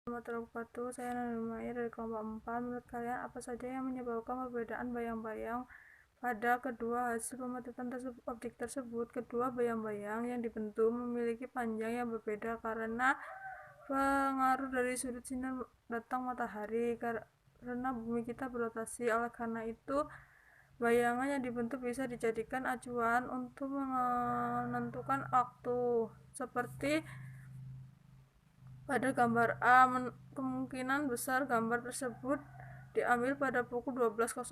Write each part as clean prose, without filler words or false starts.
Warahmatullahi wabarakatuh. Saya Nana Maya dari kelompok 4. Menurut kalian apa saja yang menyebabkan perbedaan bayang-bayang pada kedua hasil pemotretan objek tersebut? Kedua bayang-bayang yang dibentuk memiliki panjang yang berbeda karena pengaruh dari sudut sinar datang matahari, karena bumi kita berotasi. Oleh karena itu, bayangan yang dibentuk bisa dijadikan acuan untuk menentukan waktu. Seperti pada gambar A, kemungkinan besar gambar tersebut diambil pada pukul 12.00.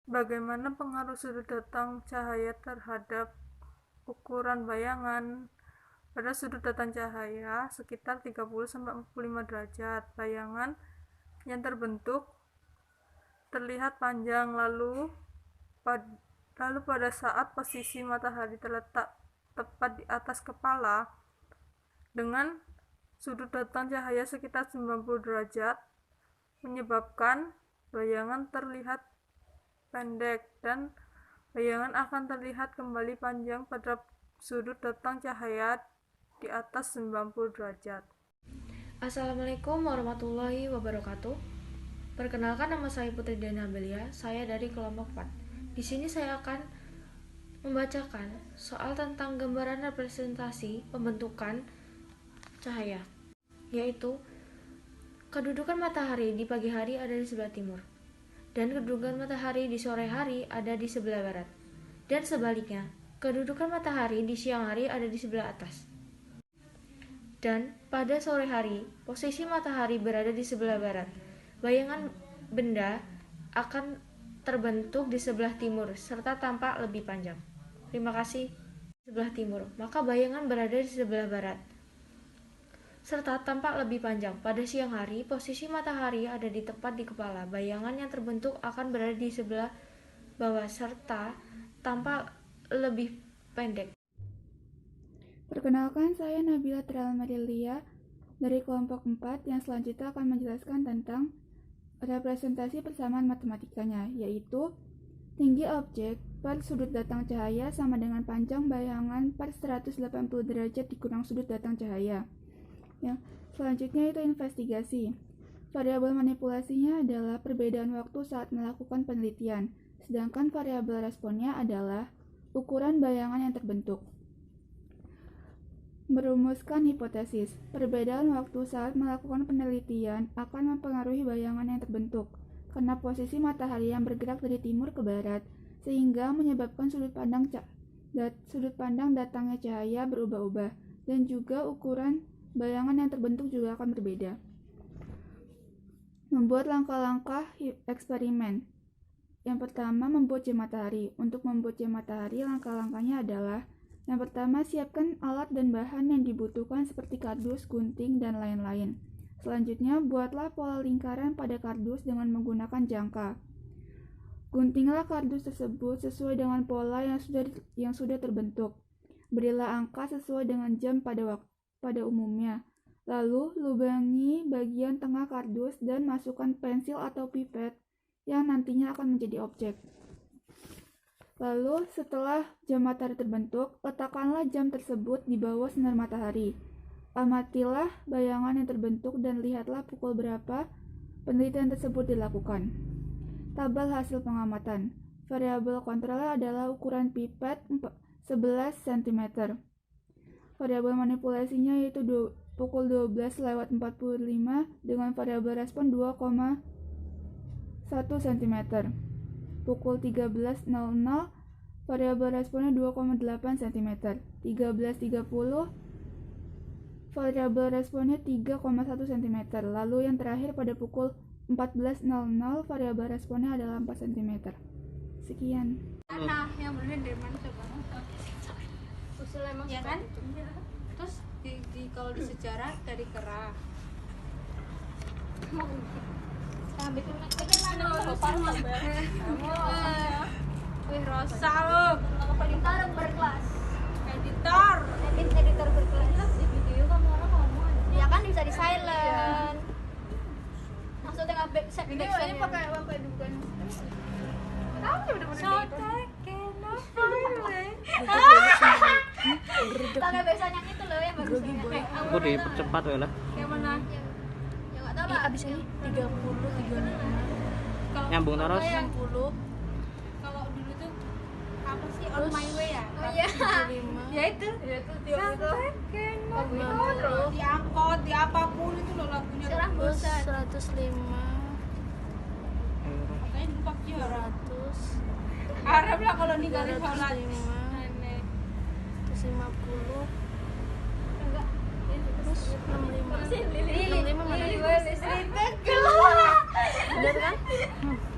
Bagaimana pengaruh sudut datang cahaya terhadap ukuran bayangan? Pada sudut datang cahaya sekitar 30-45 derajat, bayangan yang terbentuk terlihat panjang. Lalu pada saat posisi matahari terletak tepat di atas kepala dengan sudut datang cahaya sekitar 90 derajat, menyebabkan bayangan terlihat pendek dan bayangan akan terlihat kembali panjang pada sudut datang cahaya di atas 90 derajat. Assalamualaikum warahmatullahi wabarakatuh. Perkenalkan, nama saya Putri Dana Belia, saya dari kelompok 4. Di sini saya akan membacakan soal tentang gambaran representasi pembentukan cahaya, yaitu kedudukan matahari di pagi hari ada di sebelah timur, dan kedudukan matahari di sore hari ada di sebelah barat, dan sebaliknya, kedudukan matahari di siang hari ada di sebelah atas. Dan pada sore hari, posisi matahari berada di sebelah barat. Bayangan benda akan terbentuk di sebelah timur serta tampak lebih panjang. Terima kasih. Sebelah timur, maka bayangan berada di sebelah barat serta tampak lebih panjang. Pada siang hari, posisi matahari ada di tepat di kepala. Bayangan yang terbentuk akan berada di sebelah bawah serta tampak lebih pendek. Perkenalkan, saya Nabila Trialmarilia dari kelompok 4 yang selanjutnya akan menjelaskan tentang representasi persamaan matematikanya, yaitu tinggi objek per sudut datang cahaya sama dengan panjang bayangan per 180 derajat dikurang sudut datang cahaya. Yang selanjutnya itu investigasi. Variabel manipulasinya adalah perbedaan waktu saat melakukan penelitian, sedangkan variabel responnya adalah ukuran bayangan yang terbentuk. Merumuskan hipotesis. Perbedaan waktu saat melakukan penelitian akan mempengaruhi bayangan yang terbentuk, karena posisi matahari yang bergerak dari timur ke barat, sehingga menyebabkan sudut pandang datangnya cahaya berubah-ubah, dan juga ukuran bayangan yang terbentuk juga akan berbeda. Membuat langkah-langkah eksperimen. Yang pertama, membuat jam matahari. Untuk membuat jam matahari, langkah-langkahnya adalah: yang pertama, siapkan alat dan bahan yang dibutuhkan seperti kardus, gunting, dan lain-lain. Selanjutnya, buatlah pola lingkaran pada kardus dengan menggunakan jangka. Guntinglah kardus tersebut sesuai dengan pola yang sudah terbentuk. Berilah angka sesuai dengan jam pada umumnya. Lalu, lubangi bagian tengah kardus dan masukkan pensil atau pipet yang nantinya akan menjadi objek. Lalu, setelah jam matahari terbentuk, letakkanlah jam tersebut di bawah sinar matahari. Amatilah bayangan yang terbentuk dan lihatlah pukul berapa penelitian tersebut dilakukan. Tabel hasil pengamatan. Variabel kontrolnya adalah ukuran pipet 11 cm. Variabel manipulasinya yaitu pukul 12:45 dengan variabel respon 2,1 cm. Pukul 13.00, variabel responnya 2,8 cm. 13.30, variabel responnya 3,1 cm. Lalu yang terakhir pada pukul 14.00, variabel responnya adalah 4 cm. Sekian. Nah, yang bener dari mana coba? Usul emang ya kan? Terus kalau di sejarah dari kerah. Sampai ke mana lo parah wih Rosa lo editor berkelas editor berkelas di video kamu orang ngomong ya kan bisa di silent maksudnya nggak back videonya pakai dukan kamu udah pakai biasanya itu loh yang bagus Gue dipercepat ya lah. yang mana abis ini 30, 35. Kalau Nyambung terus. 60. Kalau dulu tuh apa sih on my way ya? Oh iya. 75. Ya itu 30. Diangkut, di apapun itu loh lagunya. Sekarang bosan. 105. Makanya dulu Pak Kiyo 200. Arab lah kalau ninggalin sholat. 150. Enggak. Terus 65. 65 mana? Bener kan?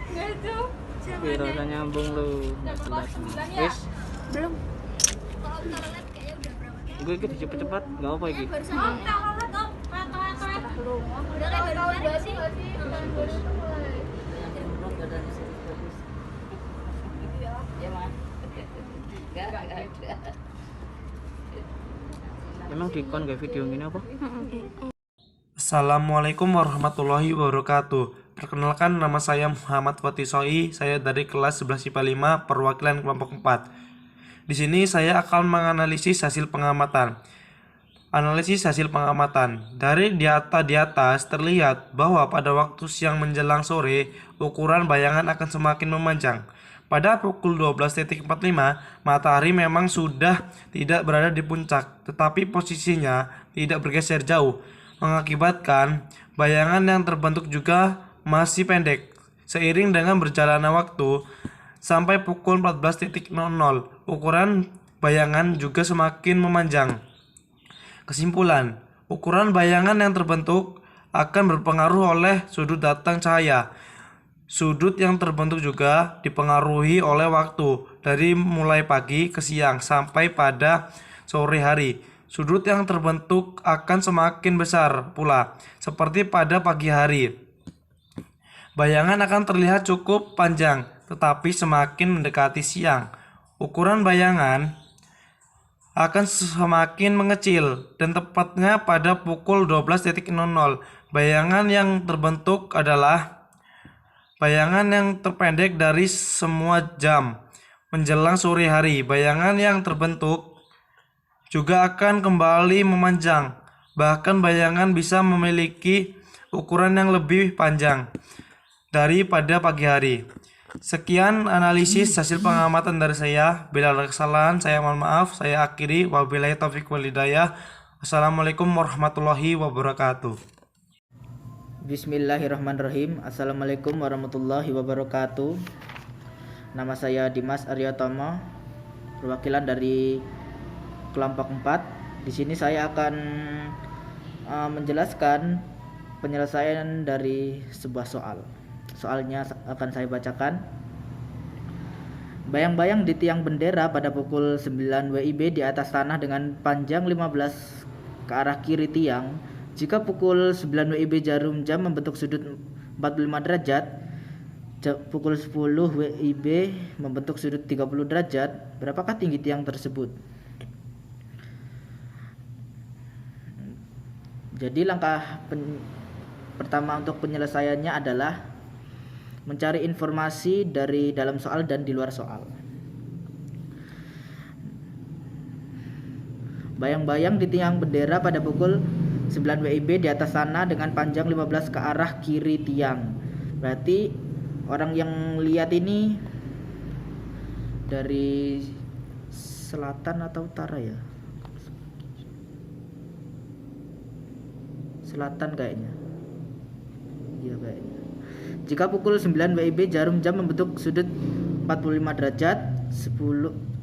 Enggak itu. Biro udah nyambung lu. Wis, Belum. gue ikut cepet-cepet, enggak apa iki. Udah kayak baru sih. Emang dikon gak video gini apa? Assalamualaikum warahmatullahi wabarakatuh. Perkenalkan, nama saya Muhammad Fatih Soi. Saya dari kelas 11 IPA 5 perwakilan kelompok 4. Di sini saya akan menganalisis hasil pengamatan. Analisis hasil pengamatan. Dari di atas terlihat bahwa pada waktu siang menjelang sore, ukuran bayangan akan semakin memanjang. Pada pukul 12.45, matahari memang sudah tidak berada di puncak, tetapi posisinya tidak bergeser jauh, mengakibatkan bayangan yang terbentuk juga masih pendek. Seiring dengan berjalannya waktu, sampai pukul 14.00, ukuran bayangan juga semakin memanjang. Kesimpulan, ukuran bayangan yang terbentuk akan berpengaruh oleh sudut datang cahaya. Sudut yang terbentuk juga dipengaruhi oleh waktu, dari mulai pagi ke siang sampai pada sore hari. Sudut yang terbentuk akan semakin besar pula, seperti pada pagi hari. Bayangan akan terlihat cukup panjang, tetapi semakin mendekati siang, ukuran bayangan akan semakin mengecil, dan tepatnya pada pukul 12.00, bayangan yang terbentuk adalah bayangan yang terpendek dari semua jam menjelang sore hari. Bayangan yang terbentuk juga akan kembali memanjang, bahkan bayangan bisa memiliki ukuran yang lebih panjang daripada pagi hari. Sekian analisis hasil pengamatan dari saya. Bila ada kesalahan, saya mohon maaf. Saya akhiri. Wabillahi taufiq wal hidayah. Wassalamualaikum warahmatullahi wabarakatuh. Bismillahirrahmanirrahim. Assalamualaikum warahmatullahi wabarakatuh. Nama saya Dimas Aryotomo, perwakilan dari kelompok 4. Di sini saya akan menjelaskan penyelesaian dari sebuah soal. Soalnya akan saya bacakan. Bayang-bayang di tiang bendera pada pukul 9 WIB di atas tanah dengan panjang 15 ke arah kiri tiang. Jika pukul 9 WIB jarum jam membentuk sudut 45 derajat, pukul 10 WIB membentuk sudut 30 derajat, berapakah tinggi tiang tersebut? Jadi langkah pertama untuk penyelesaiannya adalah mencari informasi dari dalam soal dan di luar soal. Bayang-bayang di tiang bendera pada pukul 9 WIB di atas sana dengan panjang 15 ke arah kiri tiang. Berarti orang yang lihat ini dari selatan atau utara ya? Selatan kayaknya. Iya kayaknya. Jika pukul 9 WIB jarum jam membentuk sudut 45 derajat,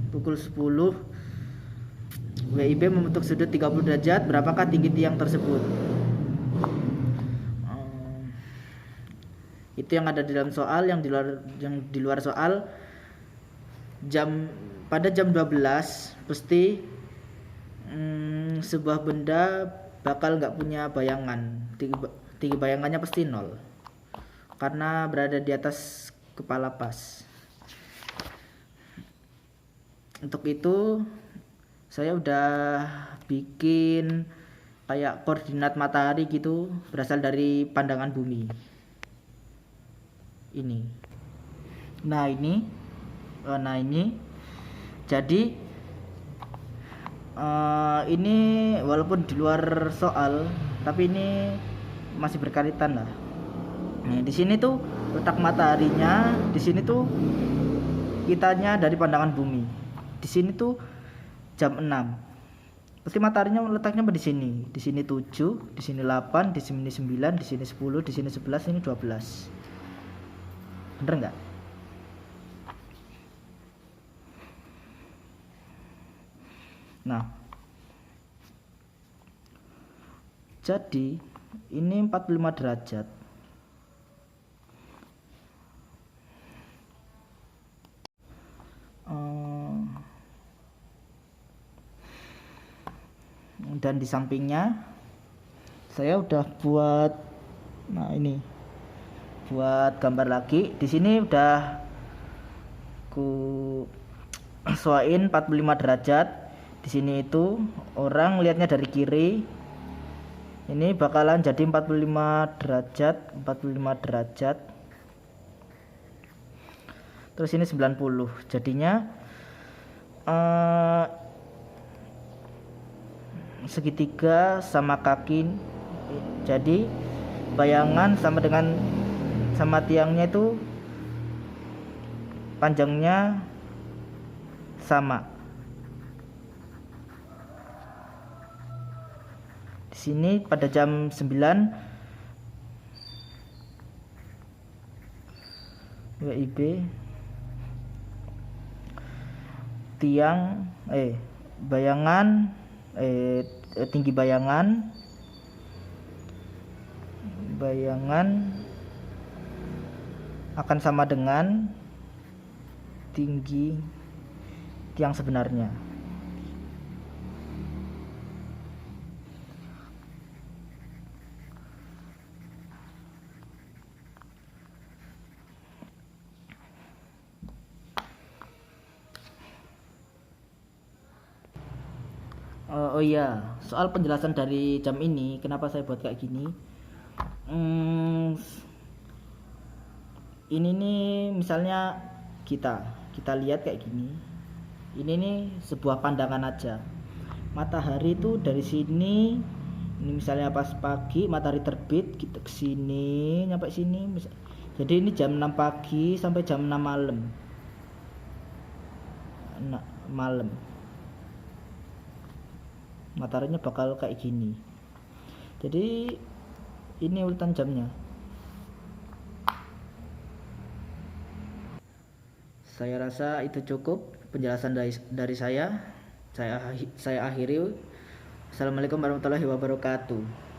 pukul 10 WIB membentuk sudut 30 derajat, berapakah tinggi tiang tersebut? Itu yang ada di dalam soal. Yang di luar soal, pada jam 12 pasti sebuah benda bakal nggak punya bayangan. Tinggi bayangannya pasti 0 karena berada di atas kepala pas. Untuk itu saya udah bikin kayak koordinat matahari gitu, berasal dari pandangan bumi. Ini. Nah ini. Jadi ini walaupun di luar soal, tapi ini masih berkaitan lah. Nah, di sini tuh letak mataharinya, di sini tuh kitanya dari pandangan bumi. Di sini tuh jam 6. Pasti mataharinya letaknya di sini. Di sini 7, di sini 8, di sini 9, di sini 10, di sini 11, ini 12. Bener nggak? Nah, jadi ini 45 derajat. Dan di sampingnya saya udah buat, nah ini buat gambar lagi. Di sini udah ku sesuaiin 45 derajat. Di sini itu orang lihatnya dari kiri. Ini bakalan jadi 45 derajat, 45 derajat. Terus ini 90. Jadinya segitiga sama kaki. Jadi bayangan sama tiangnya itu panjangnya sama. Di sini pada jam 9 WIB tiang bayangan tinggi bayangan akan sama dengan tinggi tiang sebenarnya. Oh iya, soal penjelasan dari jam ini, kenapa saya buat kayak gini? Ini nih misalnya kita lihat kayak gini. Ini nih sebuah pandangan aja. Matahari itu dari sini, ini misalnya pas pagi matahari terbit, kita ke sini nyampe sini. Jadi ini jam 6 pagi sampai jam 6 malam. Mataharinya bakal kayak gini. Jadi ini urutan jamnya. Saya rasa itu cukup penjelasan dari saya. Saya akhiri. Assalamualaikum warahmatullahi wabarakatuh.